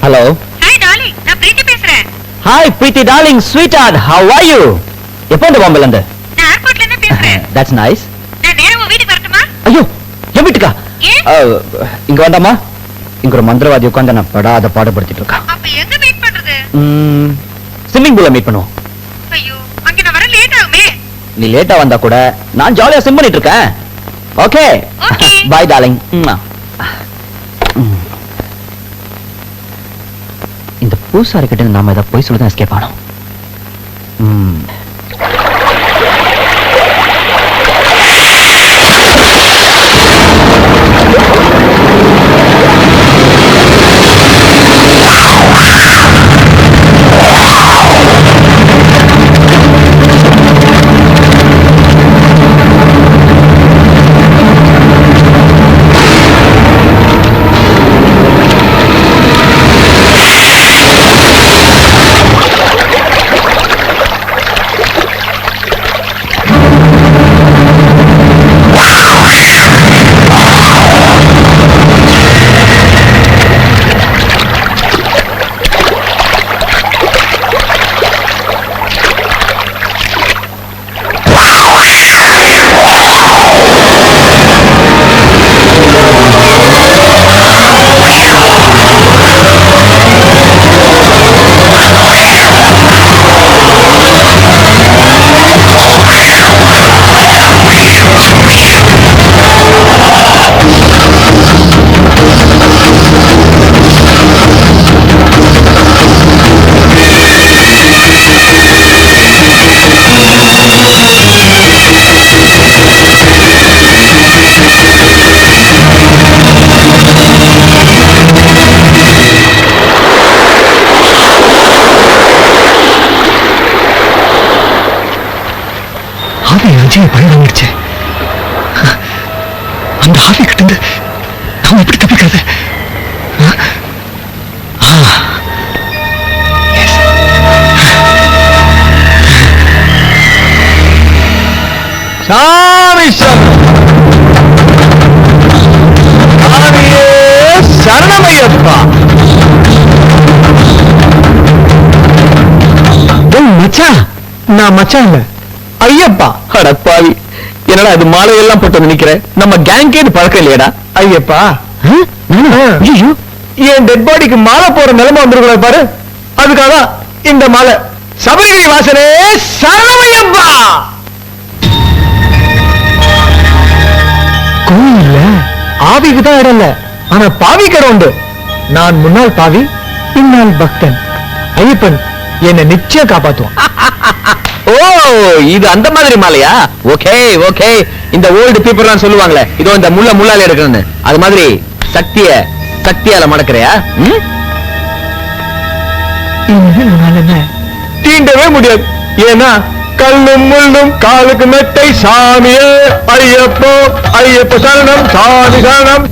Hello. Hi darling, நான் பிரீத்தி பேசுறேன். Hi Preeti darling, sweetheart, how are you? எப்போ வந்து பாம்பேல இருந்து? நான் ஏர்போர்ட்ல இருந்து பேசுறேன். That's nice. நான் நேரா உங்க வீட்டுக்கு வரட்டுமா? ஐயோ, என் வீட்டுக்கா? இங்க வேண்டாமா? இங்க ஒரு மந்திரவாதி உட்கார்ந்து நான் படாத பாடுபடுத்திட்டு இருக்கான். அப்ப எங்க மீட் பண்றது? ஸ்விம்மிங் பூல்ல மீட் பண்ணுவோம். ஐயோ, அங்க நான் வர லேட் ஆகுமே. நீ லேட்டா வந்தா கூட நான் ஜாலியா ஸ்விம் பண்ணிட்டு இருக்கேன். ஓகே? Okay. Bye darling. இந்த பூசாரி கிட்ட நாம ஏதாவது போய் சொல்லிதான் எஸ்கேப் ஆனோம். பயந்துச்சு. அந்த ஆவி கிட்ட இருந்து நாம எப்படி தப்பிக்கிறது? சாமி சரணமையப்பா. மச்சான், நான் மச்சான் இல்ல ஐயப்பா. அடப்பாவி, என்னடா இது மாலையெல்லாம் போட்டு நினைக்கிறேன். நம்ம கேங்கே பழக்கம் இல்லையடா. ஐயப்பா, என் டெட் பாடிக்கு மாலை போற நிலைமை வந்துருக்கூடாது பாரு. அதுக்காக இந்த மாலை. சபரிகிரி வாசனே சரணமையப்பா. கோயில்ல ஆவிக்கு தான் இடம் இல்ல, ஆனா பாவி கடை உண்டு. நான் முன்னாள் பாவி, பின்னால் பக்தன். ஐயப்பன் என்னை நிச்சயம் காப்பாத்துவான். ஓ, இது அந்த மாதிரி மாலையா? Okay okay. இந்த ஓல்டு பீப்புள் சொல்லுவாங்களே, இதோ இந்த முள்ளால இருக்குன்னு, அது மாதிரி சக்தியால மடக்கிறையா? தீண்டவே முடியாது. ஏன்னா கல்லும் முள்ளும் காலுக்கு மெட்டை. சாமியே ஐயப்போ, ஐயப்ப சரணம், சாமி சரணம்.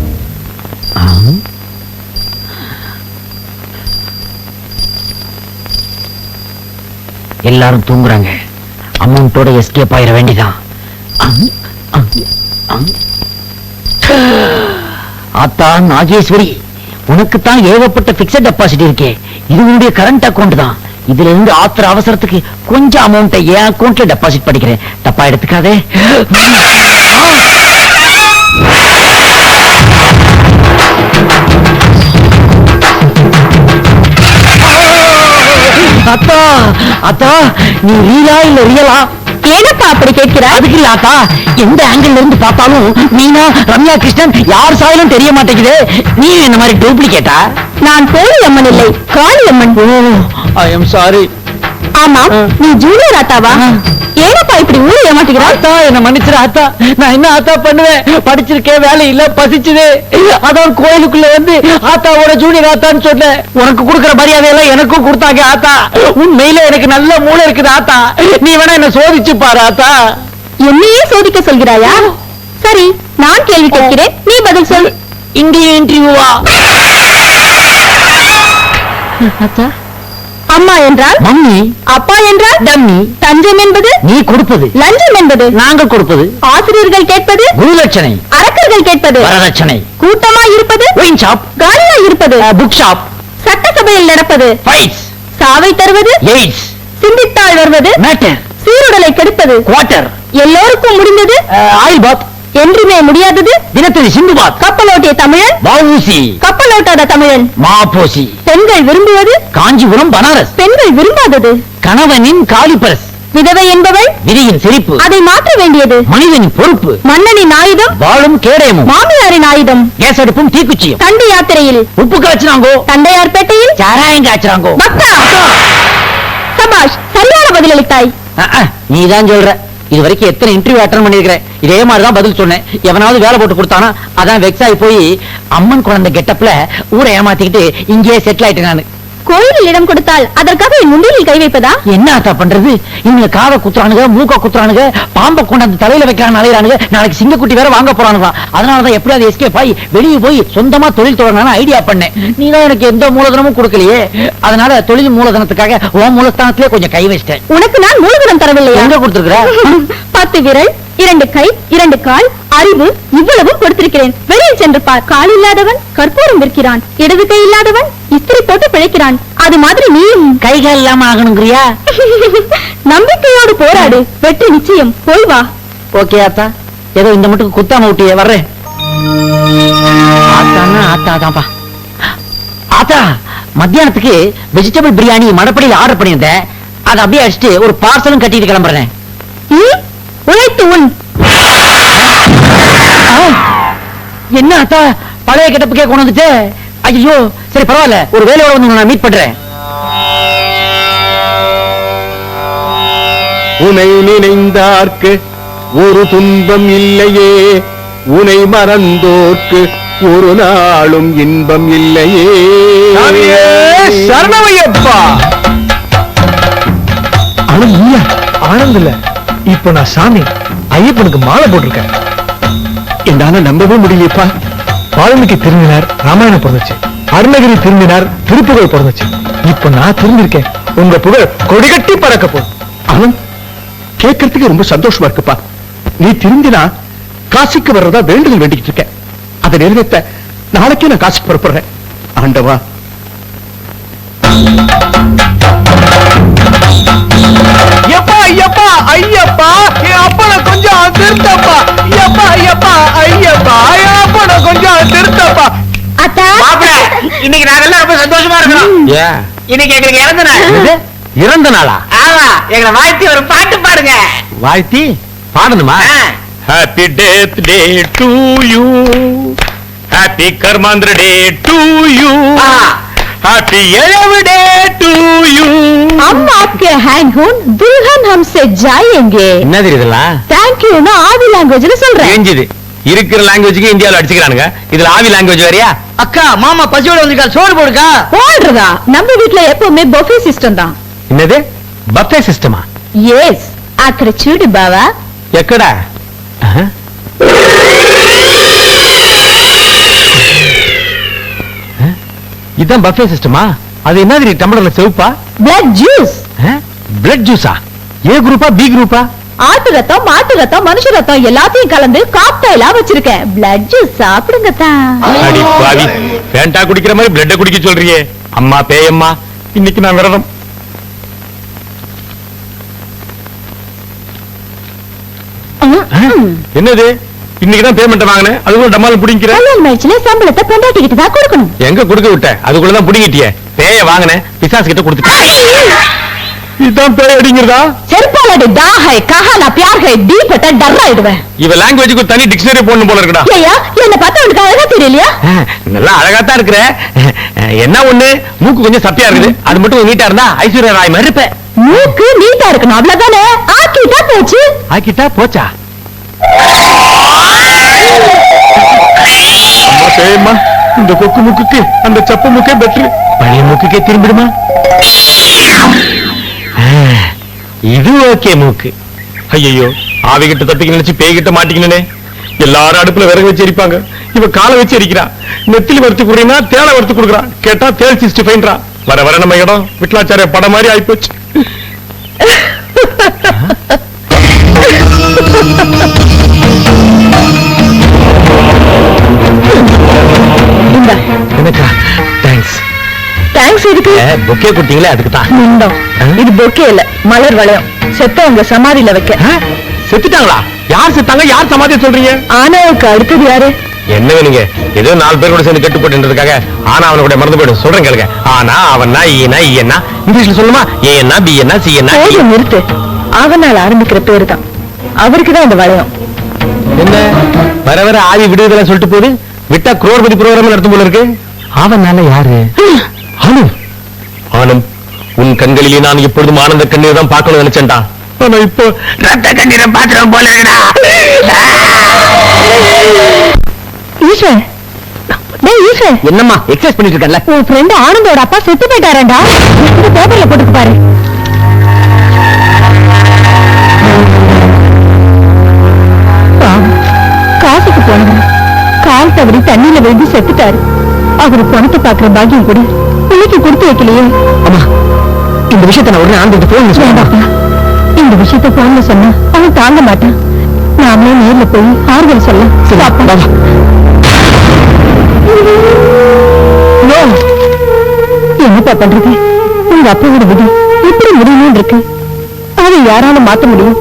எல்லாரும் தூங்குறாங்க. அமௌண்டோட எஸ்கேப் ஆயிர வேண்டிதான். ஆத்தா நாகேஸ்வரி, உனக்குத்தான் ஏகப்பட்ட பிக்ஸட் டெபாசிட் இருக்கே. இது உன்னுடைய கரண்ட் அக்கௌண்ட் தான். இதுல இருந்து ஆத்திர அவசரத்துக்கு கொஞ்சம் அமௌண்ட்டை என் அக்கௌண்ட்ல டெபாசிட் பண்ணிக்கிறேன். தப்பா எடுத்துக்காதே. அத்தா அத்தா, நீ ரீலா இல்ல ரியலா? ஏனப்பா அப்படி கேட்கிற? அதுக்கு இல்ல ஆத்தா, எந்த ஆங்கிள் இருந்து பார்த்தாலும் மீனா, ரம்யா கிருஷ்ணன் யார் சாயலும் தெரிய மாட்டேங்குது. நீ என்ன மாதிரி டூப்ளிகேட்டா? நான் போலி அம்மன் இல்லை, காளி அம்மன். I am sorry. ஆமா, நீ ஜூனியர் ஆத்தாவா? ஏனப்பா இப்படி ஊரை ஏமாட்டுகிறா? ஆத்தா என்ன மன்னிச்சிரு ஆத்தா. நான் என்ன ஆத்தா பண்ணுவேன்? படிச்சிருக்கேன், வேலை இல்ல, பசிச்சுது. அதான் கோயிலுக்குள்ள வந்து ஆத்தாவோட ஜூனியர் ஆத்தான்னு சொன்னேன். உனக்கு கொடுக்கிற மரியாதை எல்லாம் எனக்கும் கொடுத்தாங்க ஆத்தா. உண்மையில எனக்கு நல்ல மூளை இருக்குது ஆத்தா. நீ வேணா என்ன சோதிச்சு பாரு ஆத்தா. என்னையே சோதிக்க சொல்கிறாயா? சரி, நான் கேள்வி கேட்கிறேன், நீ பதில் சொல். இங்கே இன்டர்வியூவா? ஆத்தா, அம்மா என்றால் மம்மி, அப்பா என்றால் டம்மி. தஞ்சம் என்பது நீ கொடுப்பது, லஞ்சம் என்பது நாங்க கொடுப்பது. ஆசிரியர்கள் கேட்பது குருதட்சணை, அரக்கர்கள் கேட்பது வரதட்சணை. கூட்டமா இருப்பது ஒயின் ஷாப், காலியா இருப்பது புக் ஷாப். சட்டசபையில் நடப்பது ஃபைட்ஸ், சாவை தருவது எய்ட்ஸ், சிந்தித்தால் வருவது மேட்டர், சீருடலை கெடுப்பது குவார்ட்டர், எல்லோருக்கும் முடிந்தது ஆயில் பாத், என்றுமே முடியாதது தினத்தந்தி சிந்து பாத், கப்பலோட்டிய தமிழன் வஉசி, கப்பலோட்டாத தமிழன் மாபோசி, பெண்கள் விரும்புவது காஞ்சிபுரம் பனாரஸ், பெண்கள் விரும்பாதது கணவனின் காலிபரஸ், விதவை என்பவள் விதியின் சிரிப்பு, அதை மாற்ற வேண்டியது மனிதனின் பொறுப்பு, மன்னனின் ஆயுதம் வாழும் கேடயமும், மாமியாரின் ஆயுதம் கேஸ் அடுப்பும் தீக்குச்சியும், தண்டி யாத்திரையில் உப்பு காய்ச்சினாங்கோ, தண்டையார்பேட்டையில் சாராயம் காய்ச்சினாங்கோ. பக்தா சபாஷ் சரியான பதிலளித்தாய் நீதான் சொல்ற. இது வரைக்கும் எத்தனை இன்டர்வியூ அட்டன் பண்ணிருக்கிறேன், இதே மாதிரிதான் பதில் சொன்னேன். எவனாவது வேலை போட்டு கொடுத்தானா அதான் வெக்ஸ் ஆகி போய் அம்மன் குழந்தை கெட்டப்ல ஊரை ஏமாத்திக்கிட்டு இங்கேயே செட்டில் ஆயிட்டேன் நானு. கோயிலில் இடம் கொடுத்தால் அதற்காக என் முண்டியில் கை வைப்பதா? என்ன ஆத்தா பண்றது? இவங்க காதை குத்துறானுங்க, மூக்க குத்துறானுங்க, பாம்பை கொண்டாந்து தலையில வைக்கிறாங்க, அலையிறானுங்க. நாளைக்கு சிங்கக்குட்டி வேற வாங்க போறானுங்க. அதனாலதான் எப்படியாவது எஸ்கேப் ஆகி வெளியே போய் சொந்தமா தொழில் தொடங்கணும்னு ஐடியா பண்ணேன். நீ தான் எனக்கு எந்த மூலதனமும் கொடுக்கலையே, அதனால தொழில் மூலதனத்துக்காக உன் மூலஸ்தானத்திலே கொஞ்சம் கை வச்சிட்டேன். உனக்கு நான் மூலதனம் தரவில்லையா? எங்க கொடுத்திருக்கிற? 10 விரல், 2 கை, 2 கால், அறிவு இவ்வளவும் கொடுத்திருக்கிறேன். வெளியில் சென்று பார். கால் இல்லாதவன் கற்பூரம் விற்கிறான், இடது கை இல்லாதவன் இஸ்திரி போட்டு பிழைக்கிறான். அது மாதிரி நீயும் கைகால் இல்லாம ஆகணுங்கிறியா? நம்பிக்கையோடு போராடு, வெற்றி நிச்சயம். போய் வா. ஓகே ஆத்தா, ஏதோ இந்த மட்டும் குத்தாம விட்டியே, வர்றேன். ஆத்தான்னா ஆத்தாதான்ப்பா. ஆத்தா, மத்தியானத்துக்கு வெஜிடபிள் பிரியாணி மடப்படியில் ஆர்டர் பண்ணியிருந்தேன். அதை அப்படியே அடிச்சுட்டு ஒரு பார்சலும் கட்டிட்டு கிளம்புறேன். உழைத்து உன். என்ன ஆத்தா, பழைய கிட்டப்புக்கே கொண்டு வந்துட்டு? ஐயோ, சரி பரவாயில்ல, ஒரு வேலையோட வந்து நான் மீட் பண்றேன். உனை நினைந்தார்க்கு ஒரு துன்பம் இல்லையே, உனை மறந்தோர்க்கு ஒரு நாளும் இன்பம் இல்லையே. சரணமையப்பா. ஆனந்த் இல்ல, இப்ப நான் சாமி ஐயப்பனுக்கு மாலை போட்டிருக்கேன். என்னால நம்பவே முடியலையப்பா. வால்மீகி திரும்பினார், ராமாயணம் பிறந்துச்சு. அருணகிரி திரும்பினார், திருப்புகழ் பிறந்துச்சு. இப்ப நான் திரும்பிருக்கேன், உங்க புகழ் கொடிகட்டி பறக்க போகுது. ஆனந்த், கேட்கறதுக்கு ரொம்ப சந்தோஷமா இருக்குப்பா. நீ திரும்பினா காசிக்கு வர்றதா வேண்டுதல் வேண்டிக்கிட்டு இருக்கேன். அதை நிறைவேற்ற நாளைக்கே நான் காசிக்கு புறப்படுறேன். ஆண்டவா, எப்பா ஐயப்பா ஐயப்பா, என் அப்பனை கொஞ்சம் திருத்தப்பா. எப்பா ஐயப்பா ஐயப்பா, என் அப்பனை கொஞ்சம் திருத்தப்பா. அத்தா, இன்னைக்கு நாங்கெல்லாம் ரொம்ப சந்தோஷமா இருக்கிறோம். இன்னைக்கு எங்களுக்கு இறந்த நாள். இறந்த நாளா? ஆமா, எங்களை வாழ்த்தி ஒரு பாட்டு பாடுங்க. வாழ்த்தி பாடணுமா? Happy death day to you, happy கர்மாந்திர டே டு யூ, ஹாப்பி எழவு டே டு யூ. हम आपके हैंग हूं, दुल्हन हमसे जाएंगे. என்ன தெரியுதுலாம்? Thank you னா ஆதி லாங்குவேஜ்ல சொல்றேன். தெரிஞ்சது. இருக்கிற லாங்குவேஜ்க்கு இந்தியாவுல அடிச்சுக்கிறானுங்க, இதுல ஆவி லாங்குவேஜ் வேறயா? அக்கா, மாமா பசியோட வந்திருக்கா, சோறு போடுக்கா. போடுறதா? நம்ம வீட்ல எப்பவுமே பஃபே சிஸ்டம் தான். என்னது பஃபே சிஸ்டமா? எஸ், అక్కడ చూడు బావా. ఎక్కడా? இதான் பஃபே சிஸ்டமா? அது என்னது டம்ளர்ல செவுப்பா? Blood juice. பிளட் ஜூஸா? ஏ குரூப்பா பி குரூப்பா? ஆட்டு ரத்தம், மாட்டு ரத்தம், மனுஷ ரத்தம் எல்லாத்தையும் கலந்து காக்டைலா வச்சிருக்கேன். பிளட் ஜூஸ் சாப்பிடுங்க தான். அடி பாவி, பேண்டா குடிக்கிற மாதிரி பிளட்ட குடிக்க சொல்றியே. அம்மா பேயம்மா, இன்னைக்கு நான் விரதம். என்னது இன்னைக்குதான் பேமெண்ட் வாங்கினேன், அதுக்குள்ள டம்மால புடிங்கிற? கல்யாணம் ஆயிடுச்சுல சம்பளத்தை பொண்டாட்டிக்கிட்டு தான் கொடுக்கணும். எங்க கொடுக்க விட்ட? அதுக்குள்ளதான் புடிங்கிட்டியே. பேய வாங்கினேன், பிசாசு கிட்ட கொடுத்துட்டேன். இதான் பேய் அடிங்கிறதா? செருப்பாலடி தாஹை கஹானா பியார் ஹை டி பட்ட டர் ஆயிடுவேன். இவ லாங்குவேஜ்க்கு ஒரு தனி டிக்ஷனரி போடணும் போல இருக்குடா. ஏய்யா, என்ன பார்த்தா உனக்கு அழகா தெரியலையா? நல்லா அழகாத்தான் இருக்கிற. என்ன ஒண்ணு, மூக்கு கொஞ்சம் சப்பியா இருக்குது, அது மட்டும் நீட்டா இருந்தா ஐஸ்வர்யா ராய் மாதிரி இருப்ப. மூக்கு நீட்டா இருக்கணும், அவ்வளவுதானே. ஆக்கிட்டா போச்சு. ஆக்கிட்டா போச்சா? அம்மா பேயம்மா, இந்த கொக்கு மூக்குக்கு அந்த சப்பு மூக்கே பெட்ரு. பழைய மூக்குக்கே திரும்பிடுமா? இது ஓகே மூக்கு. ஐயோ, ஆவிகிட்ட தப்பிக்க நினைச்சு பேய்கிட்ட மாட்டிக்கணுனே. எல்லாரும் அடுப்புல விறகு வச்சு எரிப்பாங்க, இவ காலை வச்சு எரிக்கிறா. நெத்திலி வறுத்து குடுறா, தேளை வறுத்து கொடுக்குறா. கேட்டா தேள் 65 வர வர நம்ம இடம் விட்லாச்சாரிய படம் மாதிரி ஆயிப்போச்சு. எனக்கா? தேங்க்ஸ். தேங்க்ஸ் எதுக்கு பொக்கே கொடுத்தீங்களே அதுக்கு தான். முண்டம். இது பொக்கே இல்ல, மலர் வளையம். செத்தவங்க சமாதியில வைக்க. செத்துட்டாங்களா? யார் செத்தாங்க? யார் சமாதியை சொல்றீங்க? ஆனாவுக்கு அடுத்தது யாரு? என்னங்க நீங்க ஏதோ 4 பேர் கூட சேர்ந்து கெட்டு போட்டுன்றதுக்காக ஆனா அவனை கூட மறந்து போயிடும். சொல்றேன் கேளுங்க. ஆனா அவனா ஈனா ஈனா இங்கிலீஷ்ல சொல்லுமா? ஏன்னா பி என்ன சி என்ன? போதும் நிறுத்து. அவனால் ஆரம்பிக்கிற பேரு தான். அவருக்குதான் இந்த வளையம். என்ன வர வர ஆதி விடுதலை சொல்லிட்டு போகுது. விட்டா குரோர்பதி ப்ரோகிராம் நடத்தும் போல இருக்கு. அவனால யாரு? ஆனந்த். ஆனந்த், உன் கண்களிலே நான் எப்பொழுதும் ஆனந்த கண்ணீர் தான் பார்க்கணும் நினைச்சேன்டா. ஆனா இப்போ ரத்த கண்ணீரை பாக்குறோம் போல இருக்குடா. ஈஸ்வர், டேய் ஈஸ்வர், என்னம்மா எக்ஸசைஸ் பண்ணிட்டு இருக்கல? உன் ஃப்ரெண்ட் ஆனந்தோட அப்பா செத்து போயிட்டாரேண்டா. இந்த பேப்பர்ல போட்டுக்கு பாரு. காசுக்கு போனவன் கால் தவறி தண்ணியில விழுந்து செத்துட்டாரு. அவரு பணத்தை பாக்குற பாக்கியம் கூட பிள்ளைக்கு கொடுத்து வைக்கலையே. அம்மா, இந்த விஷயத்தை நான் உடனே ஆனந்த் போன் வேண்டாப்பா, இந்த விஷயத்த போன்ல சொன்னா அவன் தாங்க மாட்டான். நாமளே நேர்ல போய் ஆறுதல் சொல்ல. என்னப்பா பண்றது? உங்க அப்பாவோட விதி எப்படி முடியணும் இருக்கு. அதை யாரால மாத்த முடியும்?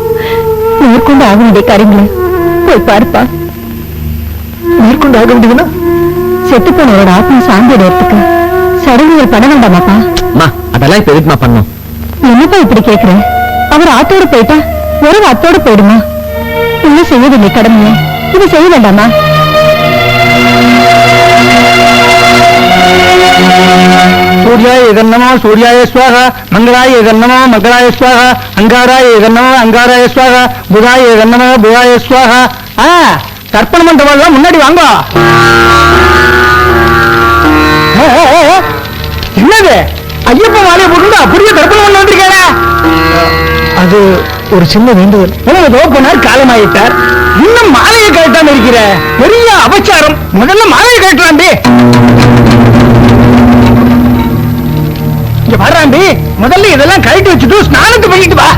மேற்கொண்டு ஆக வேண்டிய காரியங்களை போய் பாருப்பா. மேற்கொண்டு ஆக வேண்டியதுன்னா செத்து போனவரோட ஆத்மா சாந்தி இடத்துக்கு சடங்குகள் பண்ண வேண்டாமாப்பா? அதெல்லாம் இப்ப எதுக்குமா பண்ணோம்? என்னப்பா இப்படி கேக்குற? அவர் ஆத்தோட போயிட்டா ஒரு அத்தோட போயிடுமா? இன்னும் செய்யவில்லை கடமையை இது செய்ய வேண்டாமா? சூர்யாய இதன்னமோ சூர்யாய ஸ்வாகா, மங்களாய இதன்னமோ மங்களாய ஸ்வாகா, அங்காராய இதன்னமோ அங்காராய ஸ்வாகா, புதாய இதன்னமோ புதாய ஸ்வாகா. தர்ப்பணம் பண்றவங்க முன்னாடி வாங்க. என்னது ஐயப்ப மாலையை போட்டு அப்படியே தர்ப்பணம் பண்ண வந்திருக்கேன். அது ஒரு சின்ன வேண்டுதல். தோப்பனார் காலமாயிட்டார், இன்னும் மாலையை கழட்டாம இருக்கிற பெரிய அபச்சாரம். முதல்ல மாலையை கழட்டலாம்பி. இங்க வர்றாம்பி, முதல்ல இதெல்லாம் கழட்டி வச்சுட்டு ஸ்நானத்தை பண்ணிட்டு வா.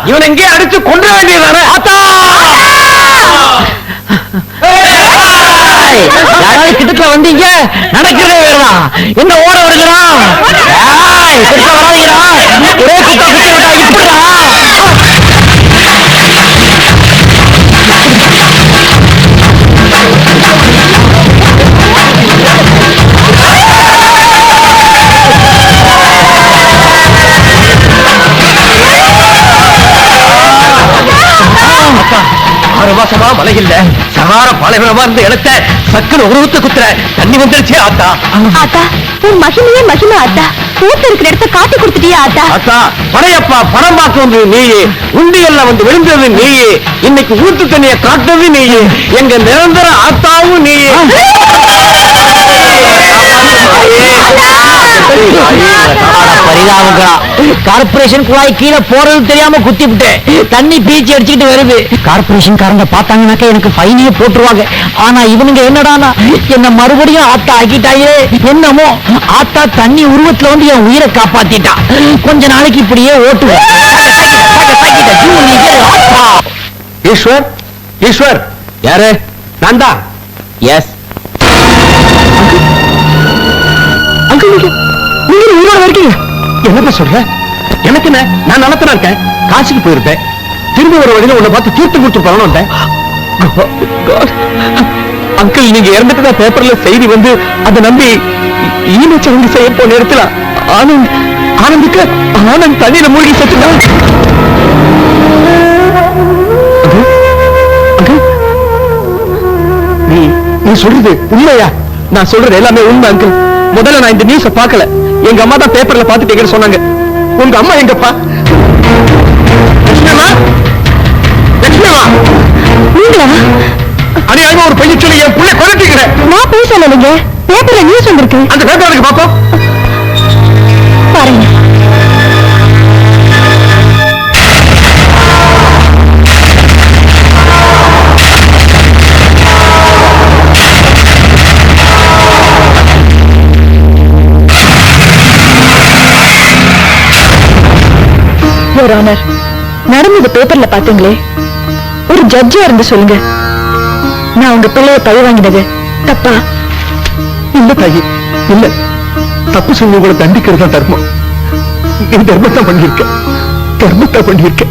இவன் எங்கே அடிச்சு கொண்டு வேண்டியதானே? கிட்டத்துல வந்தீங்க, நடக்கிறதே வேறதான். என்ன ஓட வருகிறா? வராதீங்களா? ஒரே குத்தா குத்தி விட்டா இப்படிடா. மாசமா மழை இல்ல, சகார பாலைவனமா இருந்து இடத்த சக்குன்னு உருவத்தை குத்துற தண்ணி வந்துருச்சு. ஆத்தா ஆத்தா, உன் மகிமையே மகிமை ஆத்தா. ஊத்து இருக்கிற இடத்த காட்டி கொடுத்துட்டியா ஆத்தா? ஆத்தா, படையப்பா பணம் பார்க்க வந்தது நீயே, உண்டியல்ல வந்து விழுந்தது நீயே, இன்னைக்கு ஊத்து தண்ணியை காட்டுறது நீயே, எங்க நிரந்தர ஆத்தாவும் நீயே. பரிதாபங்களா, கார்பரேஷன் குழாய் கீழே போறது தெரியாம குத்தி விட்டேன். தண்ணி பீச்சி அடிச்சுக்கிட்டு வருது. கார்பரேஷன் காரங்க பார்த்தாங்கன்னாக்க எனக்கு ஃபைனே போட்டுருவாங்க. ஆனா இவனுங்க என்னடானா என்ன மறுபடியும் ஆத்தா ஆக்கிட்டாயே. என்னமோ ஆத்தா தண்ணி உருவத்துல வந்து என் உயிரை காப்பாத்திட்டா. கொஞ்ச நாளைக்கு இப்படியே ஓட்டுவேன். ஈஸ்வர், ஈஸ்வர் யாரு? நான் தான். எஸ் அங்கிள், நீங்க உயிரோட இருக்கீங்க? என்னப்பா சொல்ற? எனக்கு என்ன, நான் நலத்தனா இருக்கேன். காசுக்கு போயிருப்பேன். திரும்ப ஒரு வழியில உன்னை பார்த்து தீர்த்து கொடுத்துருப்பாங்கன்னு வந்தேன். அங்கிள், நீங்க இறந்துட்டு பேப்பர்ல செய்தி வந்து அதை நம்பி ஈமச்சவங்க செய்ய போன நேரத்துல ஆனந்துக்கு ஆனந்த் தண்ணியில மூழ்கி செத்துட்டான். நீ சொல்றது உண்மையா? நான் சொல்றது எல்லாமே உண்மை அங்கிள். முதல்ல நான் இந்த நியூஸ பார்க்கல. எங்க அம்மா தான் பேப்பர்ல பாத்துட்டீங்கன்னு சொன்னாங்க. உங்க அம்மா எங்கப்பா? லட்சுமிமா, லட்சுமிமா, நீங்களா? அநியாயமா ஒரு பையன் சொல்லி என் புள்ளை கொலைட்டீங்க. நான் போய் சொல்லலைங்க, பேப்பர்ல நியூஸ் வந்திருக்கு. அந்த பேப்பர் எனக்கு பாப்போம். பாருங்க. யுவர் ஆனர், நடந்தது பேப்பர்ல பாத்தீங்களே, ஒரு ஜட்ஜா இருந்து சொல்லுங்க, நான் உங்க பிள்ளைய பழி வாங்கினது தப்பா? இல்ல தாயி, இல்ல. தப்பு செஞ்சு கூட தண்டிக்கிறது தான் தர்மம். நீ தர்மத்தை பண்ணிருக்க, தர்மத்தை பண்ணிருக்க.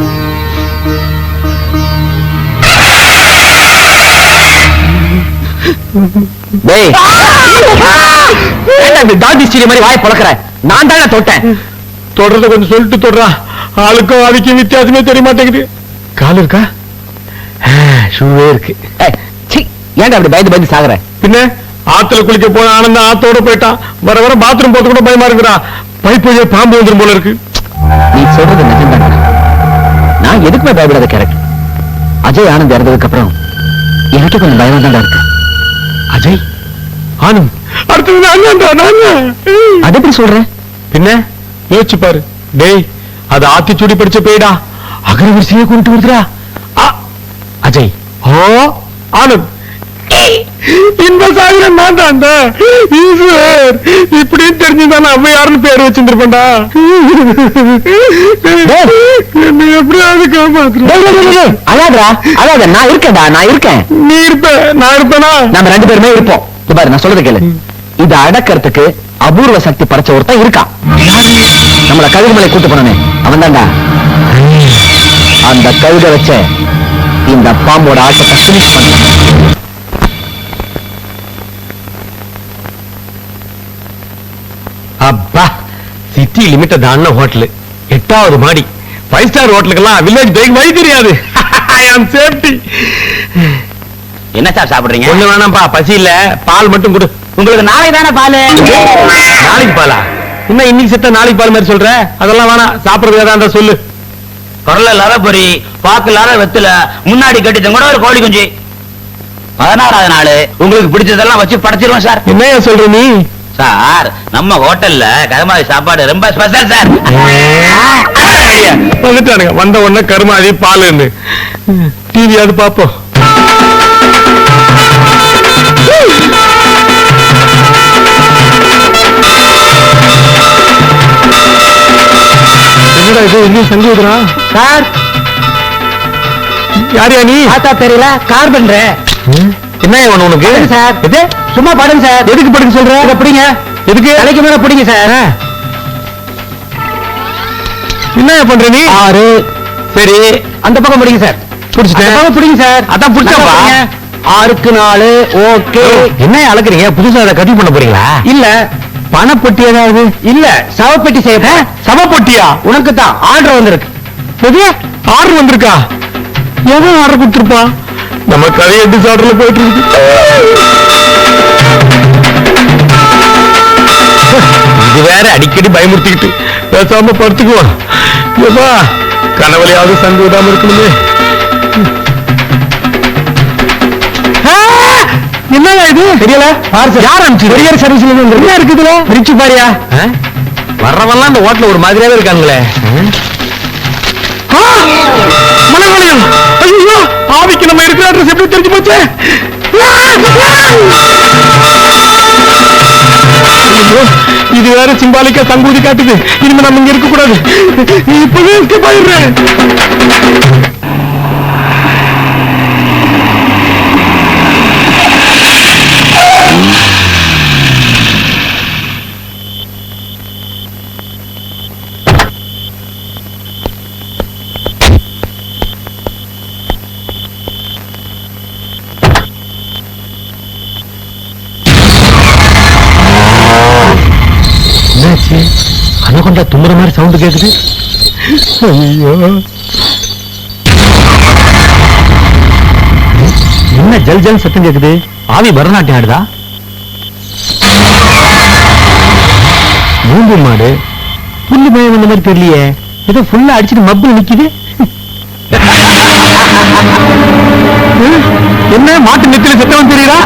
டாடி ஸ்டீரி மாதிரி வாய் பழக்கிற. நான் தானே தொட்டேன். தொடர்றத கொஞ்சம் சொல்லிட்டு தொடரா. ஆளுக்கும் ஆளுக்கும் வித்தியாசமே தெரிய மாட்டேங்குது. கால் இருக்கா? ஷூவே இருக்கு. ஏன்டா அப்படி பயந்து பயந்து சாகுற? பின்ன ஆத்துல குளிக்க போன ஆனந்தம் ஆத்தோட போயிட்டான். வர வர பாத்ரூம் போறது கூட பயமா இருக்குறா. பைப் வழியா பாம்பு வந்துரும் போல இருக்கு. நீ சொல்றது நிஜம்தானா? நான் எதுக்குமே பயப்படாத கேரக்டர். அஜய் ஆனந்த் இறந்ததுக்கு அப்புறம் எனக்கு கொஞ்சம் பயமா தான் இருக்கு. அஜய் ஆனந்த் அடுத்தது நான். அது எப்படி சொல்றேன்? பின்ன யோசிச்சு பாரு. டேய், அது ஆத்திச்சூடி படிச்ச பேடா. அகரவரிசையே கொண்டு வருதுடா. அஜய், ஓ ஆனந்த், இந்த சாகரம் நான் தான்டா. ஈஸ்வர், இப்படின்னு தெரிஞ்சுதான் அவ யாருன்னு பேர் வச்சிருப்பேன்டா. என்ன எப்படியாவது காப்பாத்து. அழாதா அழாத, நான் இருக்கேன்டா, நான் இருக்கேன். நீ இருப்ப, நான் இருப்பேனா? நம்ம 2 பேருமே இருப்போம். இது பாரு, நான் சொல்றது கேளு. இதை அடக்கிறதுக்கு அபூர்வ சக்தி படைச்ச ஒருத்தன் இருக்கான். நம்மள கழுகுமலை கூட்டு போனே அவன் தான்டா. அந்த கழுக வச்ச இந்த பாம்போட ஆட்டத்தை பினிஷ் பண்ண. அப்பா, சிட்டி லிமிட்ட தான ஹோட்டல், 8வது மாடி, 5 ஸ்டார் ஹோட்டலுக்கெல்லாம் வில்லேஜ் பிரேக் வழி தெரியாது. ஐ ஆம் சேஃப்டி. என்ன சார் சாப்பிடுறீங்க? ஒண்ணு வேணாம்பா, பசி இல்ல. பால் மட்டும் கொடு. உங்களுக்கு நாளைக்கு தானே பால். நாளைக்கு பாலா? இன்னும் இன்னைக்கு செத்த நாளைக்கு பால் மாதிரி சொல்ற? அதெல்லாம் வேணாம். சாப்பிடுறது ஏதாவது சொல்லு. குரல்ல லர பொரி, பாக்கு லர வெத்துல, முன்னாடி கட்டிட்டு கூட ஒரு கோழி குஞ்சு. 16வது நாள் உங்களுக்கு பிடிச்சதெல்லாம் வச்சு படைச்சிருவோம் சார். என்னையா சொல்ற நீ? சார், நம்ம ஹோட்டல்ல கருமாதி சாப்பாடு ரொம்ப ஸ்பெஷல் சார். வந்துட்டானுங்க. வந்த உடனே கருமாதி பால் டிவியாவது பாப்போம். என்னடா இது, இன்னும் சங்கீதரா? சார், யாரையா நீ? பார்த்தா தெரியல, கார் பண்ற. என்ன வேணும் உனக்கு? சார், எது? சும்மா படுங்க சார். எதுக்கு படுக்க சொல்ற? இதை பிடிங்க. எதுக்கு? தலைக்கு மேல பிடிங்க சார். என்ன பண்ற நீ? 6. சரி, அந்த பக்கம் பிடிங்க சார். புடிச்சிட்டேன். அந்த பக்கம் பிடிங்க சார். அதான் புடிச்சப்பா. 6க்கு 4. ஓகே. என்ன அழகுறீங்க? புதுசா அதை கட்டி பண்ண போறீங்களா? இல்ல, பணப்பட்டி ஏதாவது? இல்ல, சவப்பெட்டி செய்ய. சவப்பட்டியா? உனக்கு தான் ஆர்டர் வந்திருக்கு. புதிய ஆர்டர் வந்திருக்கா? எவன் ஆர்டர் கொடுத்திருப்பா? நம்ம கதை டிசார்டர்ல போயிட்டு இருக்கு. இது வேற அடிக்கடி பயமுறுத்திக்கிட்டு பேசாம படுத்துக்குவோம். ஏப்பா, கனவுலையாவது சங்கு விடாம இருக்கணுமே. என்னங்க இது? தெரியல. யார் அனுப்பிச்சு? கொரியர் சர்வீஸ்ல இருந்து என்ன இருக்குதுல? பிரிச்சு பாரியா. வர்றவெல்லாம் இந்த ஹோட்டல்ல ஒரு மாதிரியாவே இருக்காங்களே. மனவளையம். ஐயோ, ஆவிக்கு நம்ம இருக்கிற அட்ரஸ் எப்படி தெரிஞ்சு போச்சு? இது வேற சிம்பாலிக்கா சங்கூதி காட்டுது. இனிமே நம்ம இங்க இருக்க கூடாது. இப்பவே இருக்க போயிடுறேன். ஏன்டா தும்முற மாதிரி சவுண்ட் கேக்குது? ஐயோ, என்ன ஜல் ஜல் சத்தம் கேக்குது? ஆவி பரநாட்டியம் ஆடுதா? மூன்று மாடு புல்லு மயம் வந்த மாதிரி தெரியலையே, ஏதோ ஃபுல்லா அடிச்சுட்டு மப்புல நிக்குது. என்ன மாட்டு நெத்தில சத்தம் தெரியுதா?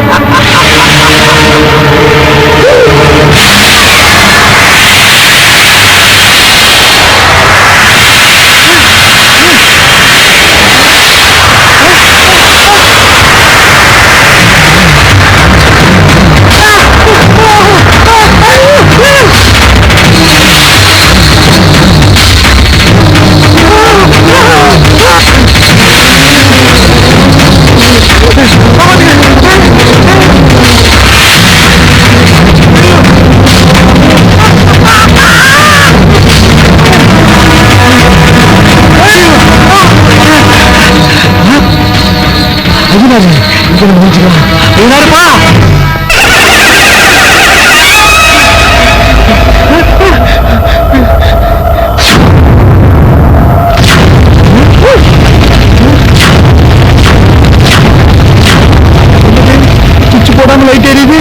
சுவிட்ச் போடாம லைட் எரியுது.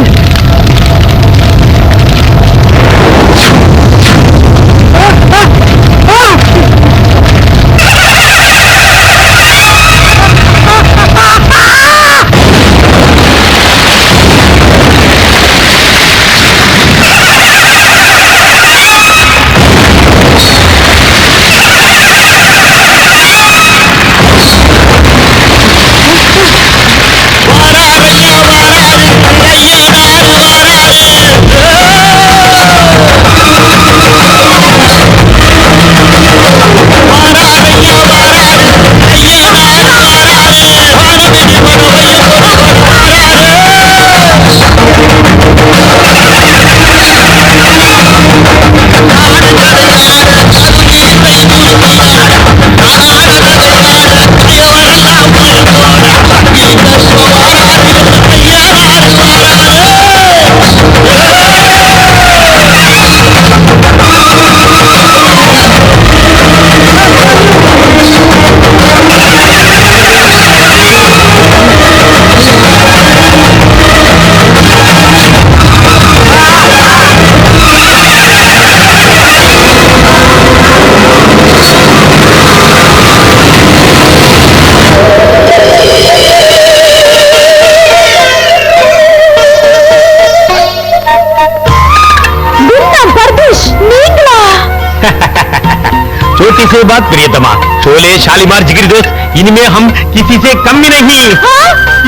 छोटी सी बात प्रियतमा, शोले शालीमार जिगरी दोस्त, इनमें हम किसी से कम भी नहीं.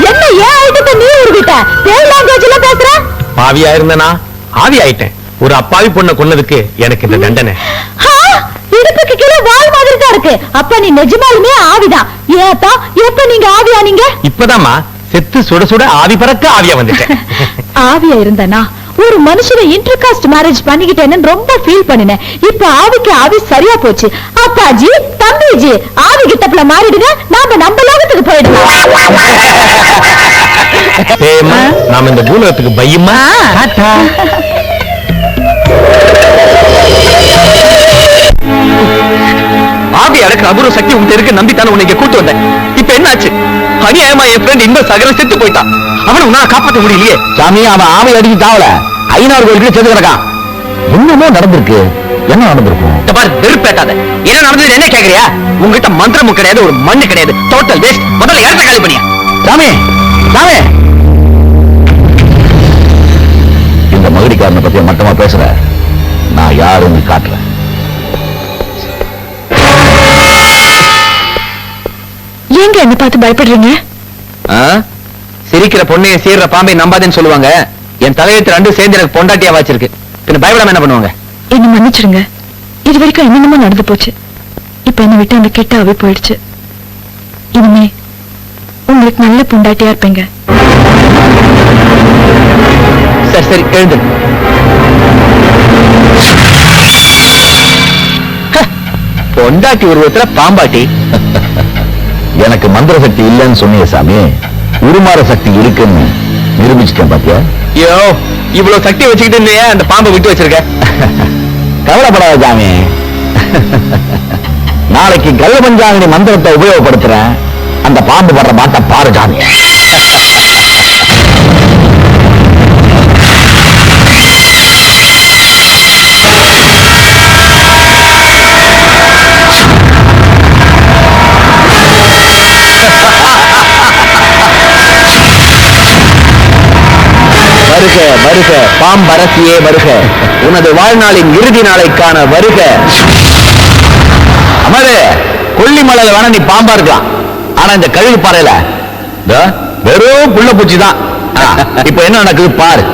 என்ன ஏன் ஆயிட்டு நீ உருவிட்ட? பேர் லாங்குவேஜ்ல பேசுற? பாவியா இருந்தனா ஆவி ஆயிட்டேன். ஒரு அப்பாவி பொண்ணை கொன்னதுக்கு எனக்கு இந்த தண்டனை. இடுப்புக்கு கீழே வால் மாதிரி தான் இருக்கு. அப்ப நீ நிஜமாலுமே ஆவிதான். ஏத்தா எப்ப நீங்க ஆவியானீங்க? இப்பதாம்மா செத்து சுட சுட ஆவி பறக்க ஆவியா வந்துட்டேன். ஆவியா இருந்தனா ஒரு மனுஷனை இன்டர்காஸ்ட் மேரேஜ் பண்ணிக்கிட்டேன்னு ரொம்ப ஃபீல் பண்ணினேன். இப்ப ஆவிக்கு ஆவி சரியா போச்சு. அப்பாஜி தம்பிஜி ஆவி கிட்டப்ல மாறிடுங்க, நாம நம்ம லோகத்துக்கு போயிடலாம். நாம இந்த பூலோகத்துக்கு பையமா. ஆவி அடக்கிற அபூர்வ சக்தி உங்க இருக்கு நம்பித்தான உன்னை கூட்டு வந்தேன். இப்ப என்ன ஆச்சு? அநியாயமா என் ஃப்ரெண்ட் இன்ப சகர செத்து போயிட்டான். அவனை உன்னால காப்பாற்ற முடியலையே. சாமி, அவன் ஆவி அடிச்சு தாவல, ஐநாறு கோயிலுக்கு செத்து கிடக்கான். என்னமோ நடந்திருக்கு. என்ன நடந்திருக்கும்? வெறுப்பேட்டாத. என்ன நடந்தது என்ன கேக்குறியா? உங்ககிட்ட மந்திரமும் கிடையாது, ஒரு மண்ணு கிடையாது. Total waste. முதல்ல இடத்த காலி பண்ணியா. சாமி சாமி, இந்த மகுடிக்காரனை பத்தி மட்டமா பேசுற. நான் யாருன்னு காட்டுறேன். ஏங்க என்ன பார்த்து பயப்படுறீங்க? சிரிக்கிற பொண்ணைய சீர்ற பாம்பை நம்பாதேன்னு சொல்லுவாங்க. என் தலையெழுத்து ரெண்டு சேர்ந்து எனக்கு பொண்டாட்டியா வாச்சிருக்கு. பின்ன பயப்படாம என்ன பண்ணுவாங்க? என்ன மன்னிச்சிடுங்க. இது வரைக்கும் என்னென்னமோ நடந்து போச்சு. இப்ப என்ன விட்டு அந்த கெட்ட ஆவி போயிடுச்சு. இனிமே உங்களுக்கு நல்ல பொண்டாட்டியா இருப்பீங்க. சரி சரி, எழுந்து. பொண்டாட்டி உருவத்துல பாம்பாட்டி. எனக்கு மந்திர சக்தி இல்லைன்னு சொன்னீங்க சாமி. உருமாற சக்தி இருக்குன்னு நிரூபிச்சுட்டேன் பாத்தியா. ஐயோ, இவ்வளவு சக்தி வச்சுக்கிட்டு அந்த பாம்பை விட்டு வச்சிருக்க. கவலைப்படாத சாமி. நாளைக்கு கள்ள பஞ்சாங்கனி மந்திரத்தை உபயோகப்படுத்துறேன். அந்த பாம்பு படுற மாட்ட பாரு சாமி. வருக வருக பாம்பரசியே வருக. உனது வாழ்நாளின் இறுதி நாளைக்கான வருக. அமரு, கொல்லிமலையில வேணா நீ பாம்பா இருக்கலாம். ஆனா இந்த கழுகு பாறையில வெறும் புள்ள பூச்சி தான். இப்ப என்ன நடக்குது பாரு.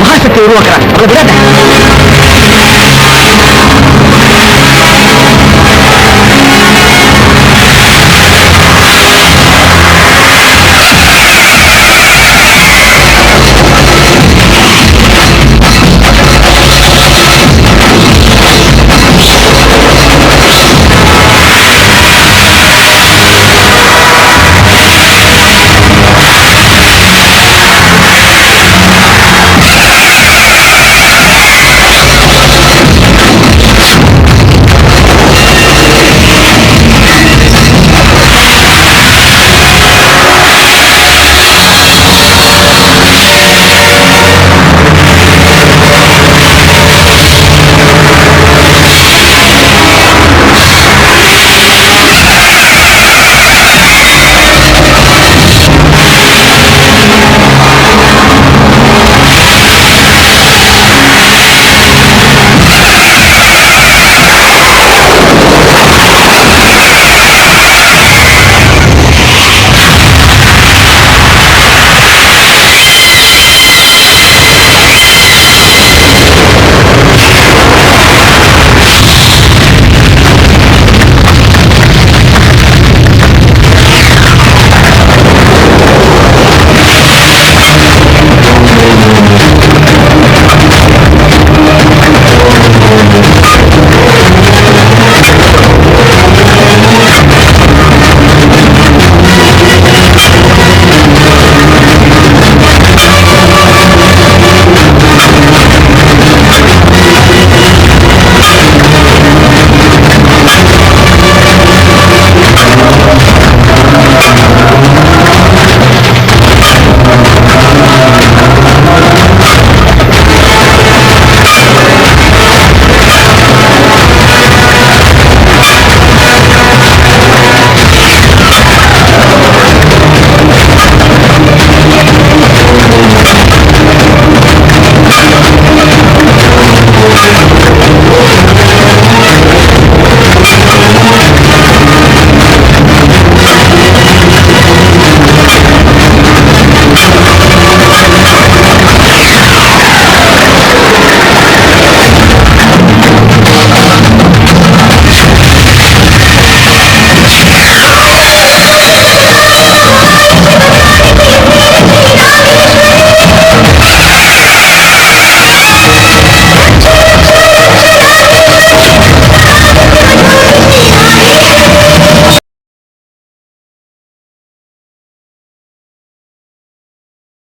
மகாசக்தி உருவாக்க